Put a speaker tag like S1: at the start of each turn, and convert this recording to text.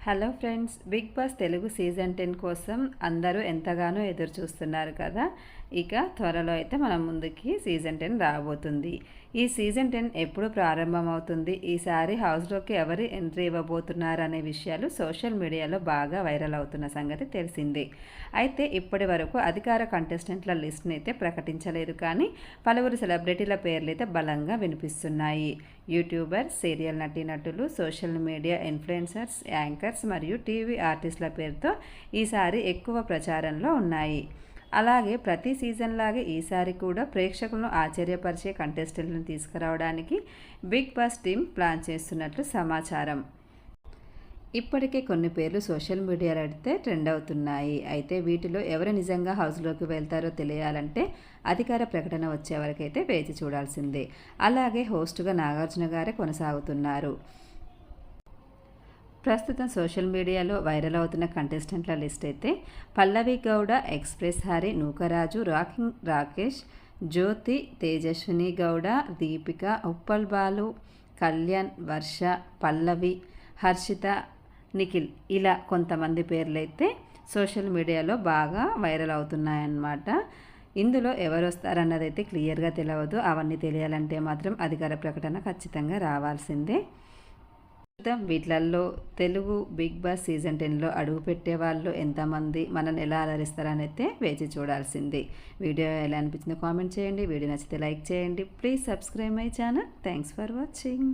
S1: Hello friends, big boss Telugu season 10 కోసం అందరూ ఎంతగానో ఎదురు చూస్తున్నారు కదా. ఇక త్వరలో అయితే మన ముందుకి సీజన్ 10 రాబోతుంది. ఈ సీజన్ 10 ఎప్పుడు ప్రారంభమవుతుంది, ఈసారి హౌస్లోకి ఎవరు ఎంట్రీ ఇవ్వబోతున్నారు అనే విషయాలు సోషల్ మీడియాలో బాగా వైరల్ అవుతున్న సంగతి తెలిసిందే. అయితే ఇప్పటి వరకు అధికార కంటెస్టెంట్ల లిస్ట్ని అయితే ప్రకటించలేదు, కానీ పలువురు సెలబ్రిటీల పేర్లు అయితే బలంగా వినిపిస్తున్నాయి. యూట్యూబర్, సీరియల్ నటీనటులు, సోషల్ మీడియా ఇన్ఫ్లుయెన్సర్స్, యాంకర్స్ మరియు టీవీ ఆర్టిస్టుల పేరుతో ఈసారి ఎక్కువ ప్రచారంలో ఉన్నాయి. అలాగే ప్రతి సీజన్ లాగే ఈసారి కూడా ప్రేక్షకులను ఆశ్చర్యపరిచే కంటెస్టెంట్లను తీసుకురావడానికి బిగ్ బాస్ టీం ప్లాన్ చేస్తున్నట్లు సమాచారం. ఇప్పటికే కొన్ని పేర్లు సోషల్ మీడియాలో అయితే ట్రెండ్ అవుతున్నాయి. అయితే వీటిలో ఎవరు నిజంగా హౌస్లోకి వెళ్తారో తెలియాలంటే అధికార ప్రకటన వచ్చే వరకైతే వేచి చూడాల్సిందే. అలాగే హోస్టుగా నాగార్జున గారే కొనసాగుతున్నారు. ప్రస్తుతం సోషల్ మీడియాలో వైరల్ అవుతున్న కంటెస్టెంట్ల లిస్ట్ అయితే పల్లవి గౌడ, ఎక్స్ప్రెస్ హరి, నూకరాజు, రాకింగ్ రాకేష్, జ్యోతి, తేజస్విని గౌడ, దీపిక, ఉప్పల్ బాలు, కళ్యాణ్, వర్ష, పల్లవి, హర్షిత, నిఖిల్, ఇలా కొంతమంది పేర్లైతే సోషల్ మీడియాలో బాగా వైరల్ అవుతున్నాయన్నమాట. ఇందులో ఎవరు వస్తారన్నదైతే క్లియర్గా తెలియదు. అవన్నీ తెలియాలంటే మాత్రం అధికార ప్రకటన ఖచ్చితంగా రావాల్సిందే. వీటిలలో తెలుగు బిగ్ బాస్ సీజన్ 10లో అడుగు పెట్టే వాళ్ళు ఎంతమంది, మనల్ని ఎలా అలరిస్తారని అయితే వేచి చూడాల్సిందే. వీడియో ఎలా అనిపించిందో కామెంట్ చేయండి. వీడియో నచ్చితే లైక్ చేయండి. Please subscribe my channel. Thanks for watching.